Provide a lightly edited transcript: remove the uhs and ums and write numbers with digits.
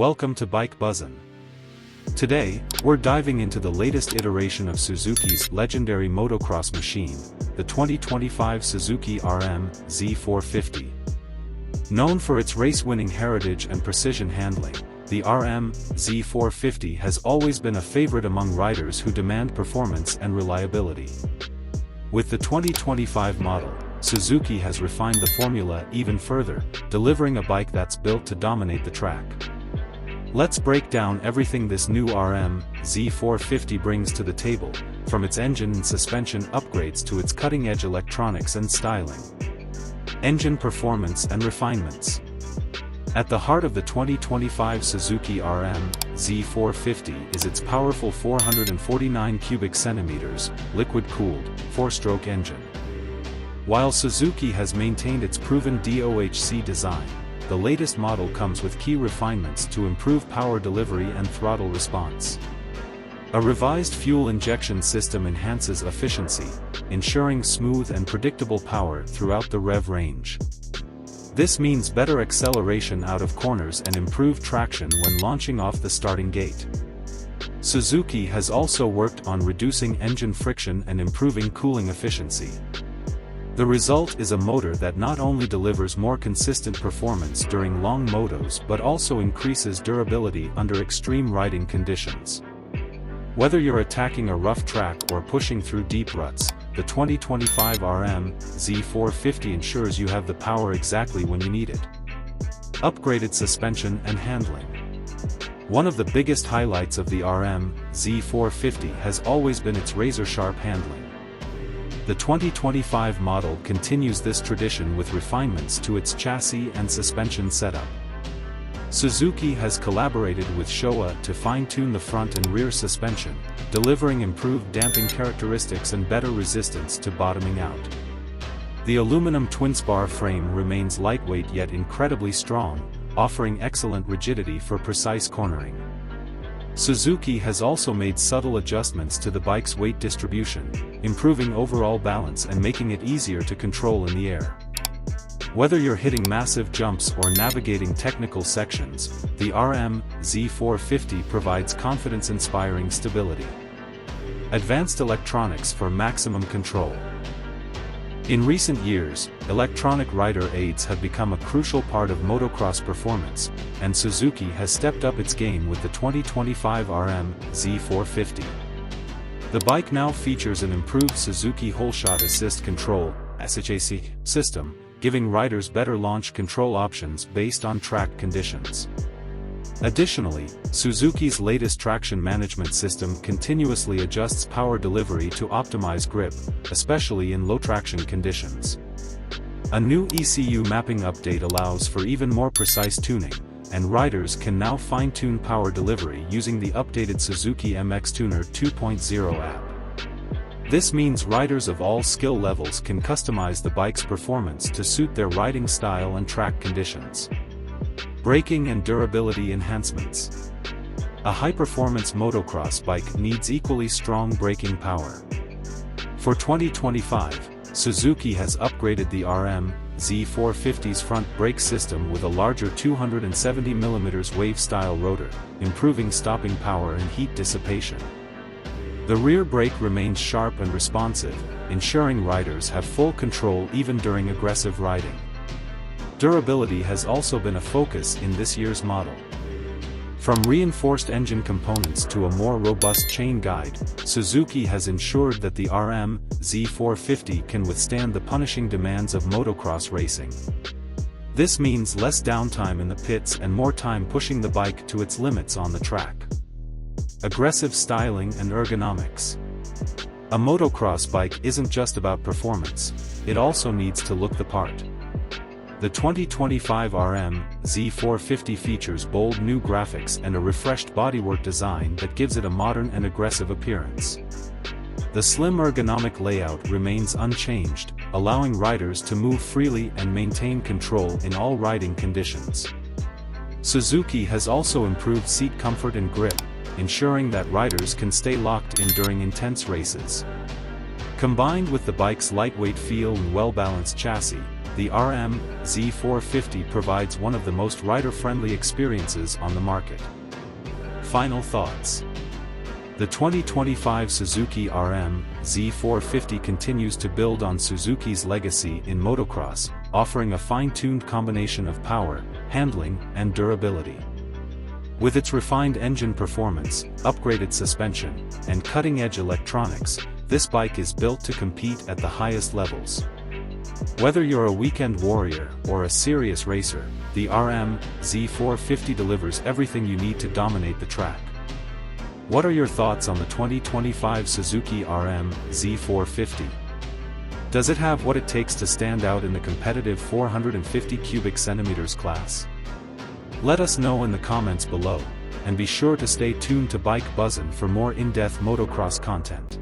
Welcome to Bike Buzzin'. Today, we're diving into the latest iteration of Suzuki's legendary motocross machine, the 2025 Suzuki RM-Z450. Known for its race-winning heritage and precision handling, the RM-Z450 has always been a favorite among riders who demand performance and reliability. With the 2025 model, Suzuki has refined the formula even further, delivering a bike that's built to dominate the track. Let's break down everything this new RM-Z450 brings to the table, from its engine and suspension upgrades to its cutting-edge electronics and styling. Engine performance and refinements. At the heart of the 2025 Suzuki RM-Z450 is its powerful 449 cubic centimeters, liquid-cooled, four-stroke engine. While Suzuki has maintained its proven DOHC design, the latest model comes with key refinements to improve power delivery and throttle response. A revised fuel injection system enhances efficiency, ensuring smooth and predictable power throughout the rev range. This means better acceleration out of corners and improved traction when launching off the starting gate. Suzuki has also worked on reducing engine friction and improving cooling efficiency. The result is a motor that not only delivers more consistent performance during long motos but also increases durability under extreme riding conditions. Whether you're attacking a rough track or pushing through deep ruts, the 2025 RM-Z450 ensures you have the power exactly when you need it. Upgraded suspension and handling. One of the biggest highlights of the RM-Z450 has always been its razor-sharp handling. The 2025 model continues this tradition with refinements to its chassis and suspension setup. Suzuki has collaborated with Showa to fine-tune the front and rear suspension, delivering improved damping characteristics and better resistance to bottoming out. The aluminum twin-spar frame remains lightweight yet incredibly strong, offering excellent rigidity for precise cornering. Suzuki has also made subtle adjustments to the bike's weight distribution, improving overall balance and making it easier to control in the air. Whether you're hitting massive jumps or navigating technical sections, the RM-Z450 provides confidence-inspiring stability. Advanced electronics for maximum control. In recent years, electronic rider aids have become a crucial part of motocross performance, and Suzuki has stepped up its game with the 2025 RM-Z450. The bike now features an improved Suzuki Holeshot Assist Control (SHAC) system, giving riders better launch control options based on track conditions. Additionally, Suzuki's latest traction management system continuously adjusts power delivery to optimize grip, especially in low traction conditions. A new ECU mapping update allows for even more precise tuning, and riders can now fine-tune power delivery using the updated Suzuki MX Tuner 2.0 app. This means riders of all skill levels can customize the bike's performance to suit their riding style and track conditions. Braking and durability enhancements. A high-performance motocross bike needs equally strong braking power. For 2025, Suzuki has upgraded the RM-Z450's front brake system with a larger 270mm wave-style rotor, improving stopping power and heat dissipation. The rear brake remains sharp and responsive, ensuring riders have full control even during aggressive riding. Durability has also been a focus in this year's model. From reinforced engine components to a more robust chain guide, Suzuki has ensured that the RM-Z450 can withstand the punishing demands of motocross racing. This means less downtime in the pits and more time pushing the bike to its limits on the track. Aggressive styling and ergonomics. A motocross bike isn't just about performance, it also needs to look the part. The 2025 RM-Z450 features bold new graphics and a refreshed bodywork design that gives it a modern and aggressive appearance. The slim ergonomic layout remains unchanged, allowing riders to move freely and maintain control in all riding conditions. Suzuki has also improved seat comfort and grip, ensuring that riders can stay locked in during intense races. Combined with the bike's lightweight feel and well-balanced chassis, the RM-Z450 provides one of the most rider-friendly experiences on the market. Final thoughts. The 2025 Suzuki RM-Z450 continues to build on Suzuki's legacy in motocross, offering a fine-tuned combination of power, handling, and durability. With its refined engine performance, upgraded suspension, and cutting-edge electronics, this bike is built to compete at the highest levels. Whether you're a weekend warrior or a serious racer, the RM-Z450 delivers everything you need to dominate the track. What are your thoughts on the 2025 Suzuki RM-Z450? Does it have what it takes to stand out in the competitive 450 cubic centimeters class? Let us know in the comments below, and be sure to stay tuned to Bike Buzzin' for more in-depth motocross content.